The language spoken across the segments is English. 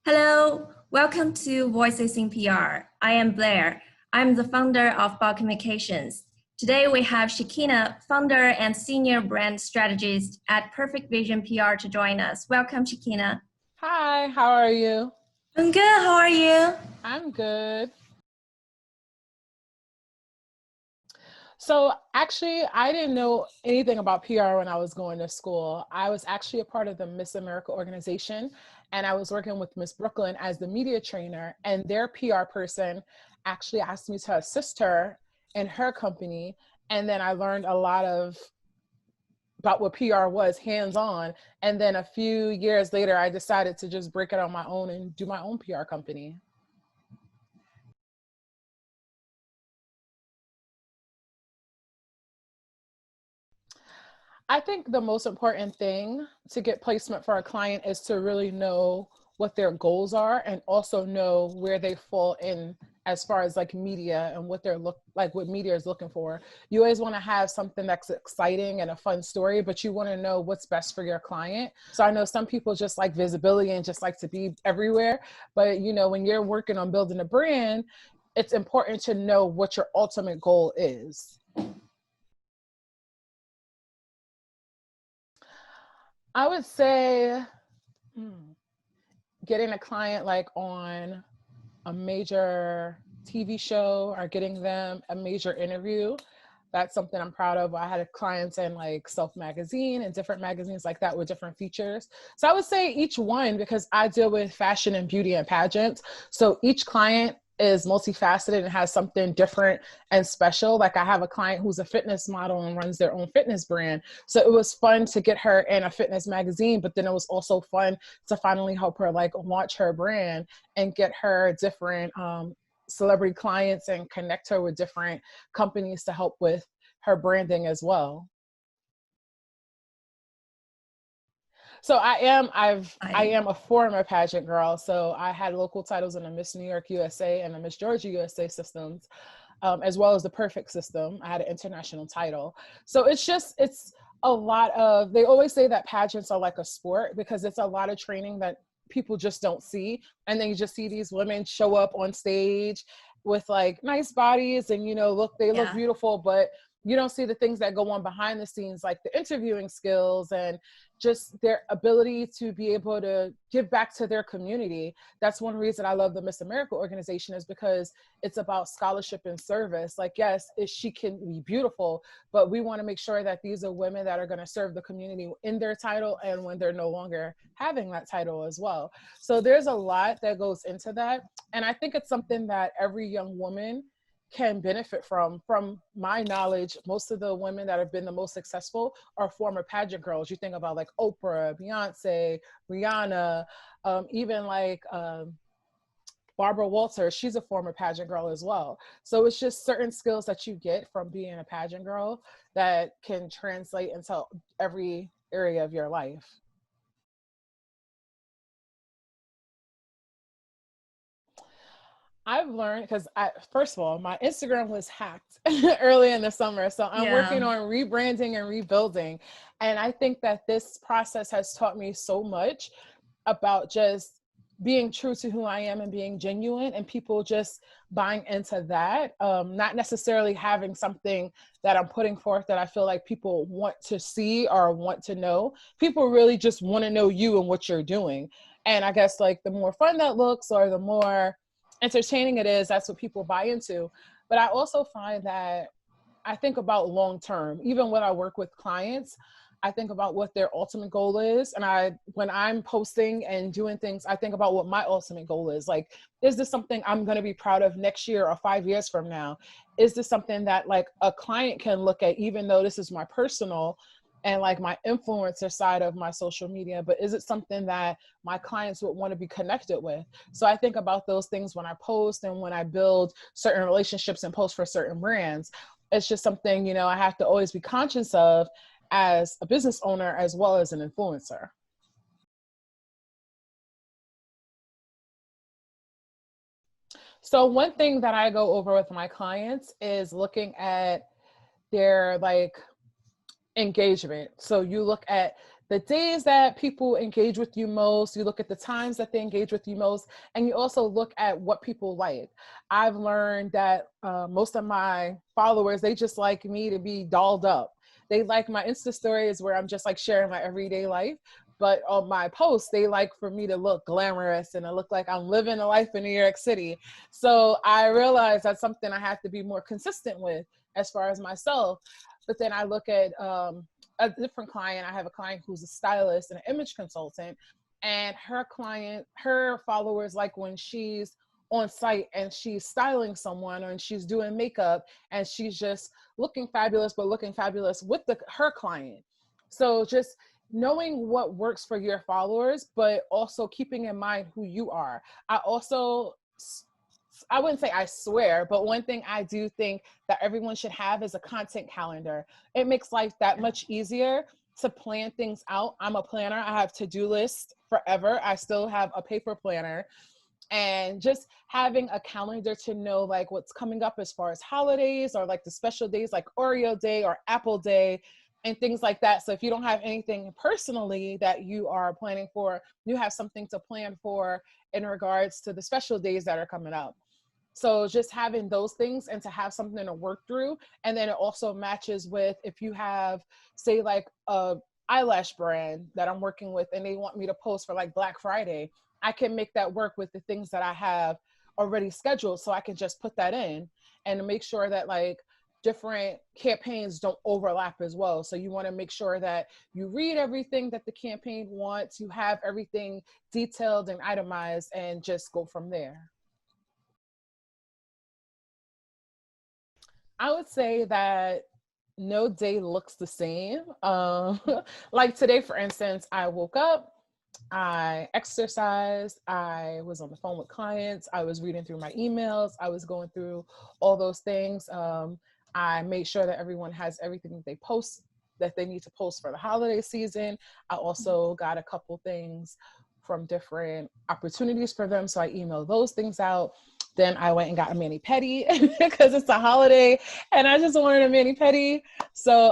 Hello, welcome to Voices in PR. I am Blair. I'm the founder of Ball Communications. Today we have Shekinah, founder and senior brand strategist at Perfect Vision PR to join us. Welcome, Shekinah. Hi, how are you? I'm good, how are you? I'm good. So actually, I didn't know anything about PR when I was going to school. I was actually a part of the Miss America organization, and I was working with Miss Brooklyn as the media trainer, and their PR person actually asked me to assist her in her company. And then I learned a lot about what PR was hands-on. And then a few years later, I decided to just break it on my own and do my own PR company. I think the most important thing to get placement for a client is to really know what their goals are and also know where they fall in as far as like media and what what media is looking for. You always want to have something that's exciting and a fun story, but you want to know what's best for your client. So I know some people just like visibility and just like to be everywhere, but you know, when you're working on building a brand, it's important to know what your ultimate goal is. I would say getting a client like on a major TV show or getting them a major interview. That's something I'm proud of. I had clients in like Self Magazine and different magazines like that with different features. So I would say each one, because I deal with fashion and beauty and pageants. So each client is multifaceted and has something different and special. Like I have a client who's a fitness model and runs their own fitness brand. So it was fun to get her in a fitness magazine, but then it was also fun to finally help her like launch her brand and get her different celebrity clients and connect her with different companies to help with her branding as well. So I am a former pageant girl. So I had local titles in the Miss New York USA and the Miss Georgia USA systems, as well as the Perfect system. I had an international title. So it's a lot of, they always say that pageants are like a sport because it's a lot of training that people just don't see. And then you just see these women show up on stage with like nice bodies and, you know, they look beautiful, but you don't see the things that go on behind the scenes, like the interviewing skills and just their ability to be able to give back to their community. That's one reason I love the Miss America organization, is because it's about scholarship and service. Like, yes, she can be beautiful, but we want to make sure that these are women that are going to serve the community in their title and when they're no longer having that title as well. So there's a lot that goes into that. And I think it's something that every young woman can benefit from. From my knowledge, most of the women that have been the most successful are former pageant girls. You think about like Oprah, Beyonce, Rihanna, even like Barbara Walters, she's a former pageant girl as well. So it's just certain skills that you get from being a pageant girl that can translate into every area of your life. I've learned because first of all, my Instagram was hacked early in the summer. So I'm working on rebranding and rebuilding. And I think that this process has taught me so much about just being true to who I am and being genuine, and people just buying into that. Not necessarily having something that I'm putting forth that I feel like people want to see or want to know. People really just want to know you and what you're doing. And I guess like the more fun that looks or the more entertaining it is, that's what people buy into. But I also find that I think about long term. Even when I work with clients, I think about what their ultimate goal is. And when I'm posting and doing things, I think about what my ultimate goal is. Like, is this something I'm going to be proud of next year or 5 years from now? Is this something that like a client can look at, even though this is my personal and like my influencer side of my social media, but is it something that my clients would want to be connected with? So I think about those things when I post and when I build certain relationships and post for certain brands. It's just something, you know, I have to always be conscious of as a business owner as well as an influencer. So one thing that I go over with my clients is looking at their like engagement. So you look at the days that people engage with you most, you look at the times that they engage with you most, and you also look at what people like. I've learned that most of my followers, they just like me to be dolled up. They like my Insta stories where I'm just like sharing my everyday life. But on my posts, they like for me to look glamorous and to look like I'm living a life in New York City. So I realized that's something I have to be more consistent with as far as myself. But then I look at a different client. I have a client who's a stylist and an image consultant, and her followers like when she's on site and she's styling someone or and she's doing makeup and she's just looking fabulous, but looking fabulous with her client. So just knowing what works for your followers, but also keeping in mind who you are. I wouldn't say I swear, but one thing I do think that everyone should have is a content calendar. It makes life that much easier to plan things out. I'm a planner. I have to-do lists forever. I still have a paper planner. And just having a calendar to know like what's coming up as far as holidays or like the special days like Oreo Day or Apple Day and things like that. So if you don't have anything personally that you are planning for, you have something to plan for in regards to the special days that are coming up. So just having those things and to have something to work through. And then it also matches with if you have, say, like a eyelash brand that I'm working with and they want me to post for like Black Friday, I can make that work with the things that I have already scheduled. So I can just put that in and make sure that like different campaigns don't overlap as well. So you want to make sure that you read everything that the campaign wants, you have everything detailed and itemized, and just go from there. I would say that no day looks the same. Like today, for instance, I woke up, I exercised, I was on the phone with clients, I was reading through my emails, I was going through all those things. I made sure that everyone has everything that they post that they need to post for the holiday season. I also got a couple things from different opportunities for them, so I emailed those things out. Then I went and got a mani-pedi because it's a holiday and I just wanted a mani-pedi. So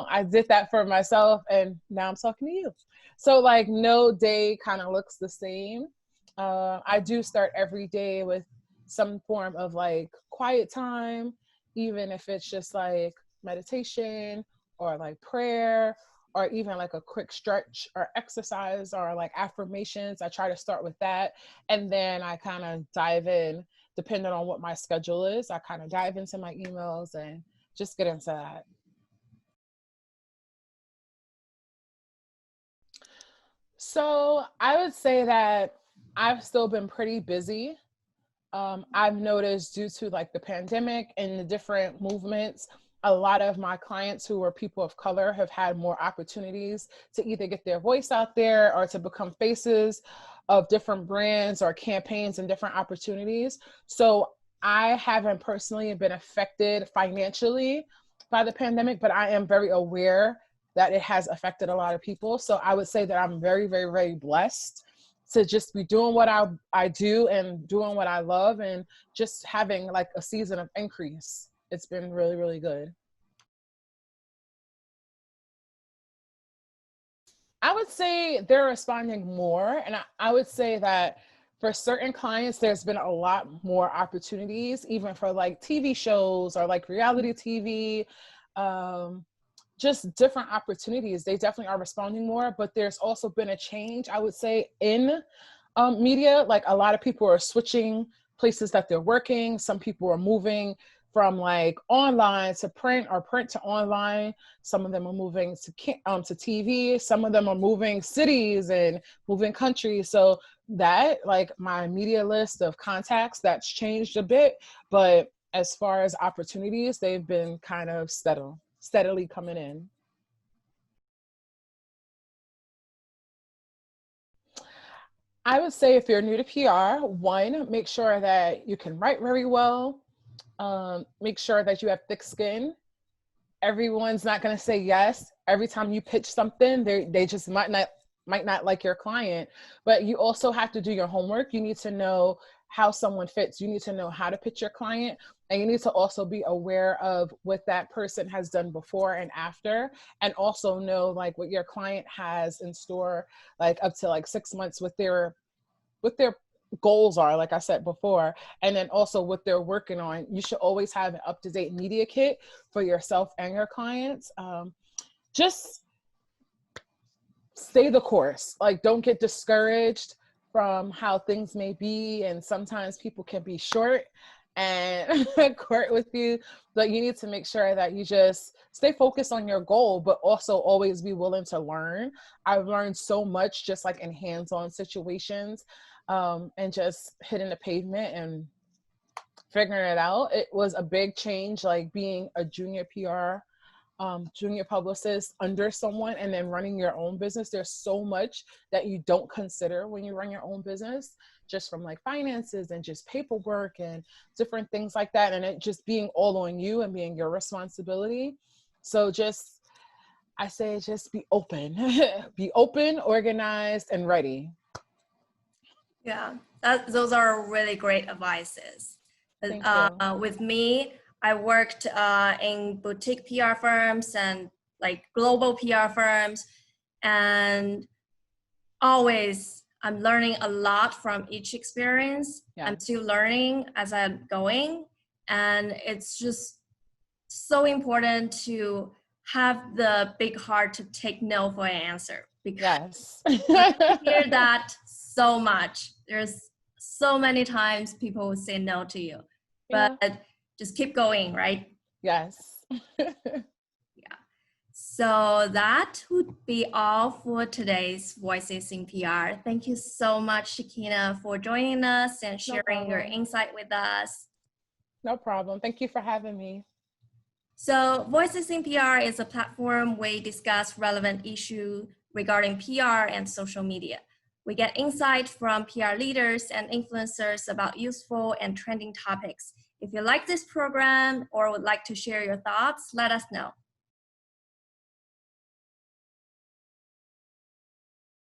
I did that for myself and now I'm talking to you. So like no day kind of looks the same. I do start every day with some form of like quiet time, even if it's just like meditation or like prayer or even like a quick stretch or exercise or like affirmations. I try to start with that. And then I kind of dive in, depending on what my schedule is. I kind of dive into my emails and just get into that. So I would say that I've still been pretty busy. I've noticed due to like the pandemic and the different movements, a lot of my clients who are people of color have had more opportunities to either get their voice out there or to become faces of different brands or campaigns and different opportunities. So I haven't personally been affected financially by the pandemic, but I am very aware that it has affected a lot of people. So I would say that I'm very, very, very blessed to just be doing what I do and doing what I love and just having like a season of increase. It's been really, really good. I would say they're responding more. And I would say that for certain clients, there's been a lot more opportunities, even for like TV shows or like reality TV, just different opportunities. They definitely are responding more, but there's also been a change, I would say, in media. Like a lot of people are switching places that they're working. Some people are moving from like online to print or print to online. Some of them are moving to TV. Some of them are moving cities and moving countries. So that like my media list of contacts, that's changed a bit. But as far as opportunities, they've been kind of steadily coming in. I would say if you're new to PR, one, make sure that you can write very well. Make sure that you have thick skin. Everyone's not going to say yes every time you pitch something. They just might not like your client, but you also have to do your homework. You need to know how someone fits. You need to know how to pitch your client, and you need to also be aware of what that person has done before and after, and also know like what your client has in store, like up to like 6 months, with their goals are, like I said before, and then also what they're working on. You should always have an up-to-date media kit for yourself and your clients. Just stay the course. Like, don't get discouraged from how things may be, and sometimes people can be short and court with you, but you need to make sure that you just stay focused on your goal, but also always be willing to learn. I've learned so much just like in hands-on situations, and just hitting the pavement and figuring it out. It was a big change, like being a junior PR, junior publicist under someone, and then running your own business. There's so much that you don't consider when you run your own business, just from like finances and just paperwork and different things like that. And it just being all on you and being your responsibility. So I say just be open, be open, organized, and ready. Yeah, those are really great advices. With me, I worked in boutique PR firms and like global PR firms, and always I'm learning a lot from each experience. Yeah. I'm still learning as I'm going, and it's just so important to have the big heart to take no for an answer, because I hear that so much. There's so many times people will say no to you, but just keep going, right? Yes. Yeah. So that would be all for today's Voices in PR. Thank you so much, Shekinah, for joining us and sharing your insight with us. No problem. Thank you for having me. So Voices in PR is a platform where we discuss relevant issues regarding PR and social media. We get insight from PR leaders and influencers about useful and trending topics. If you like this program or would like to share your thoughts, let us know.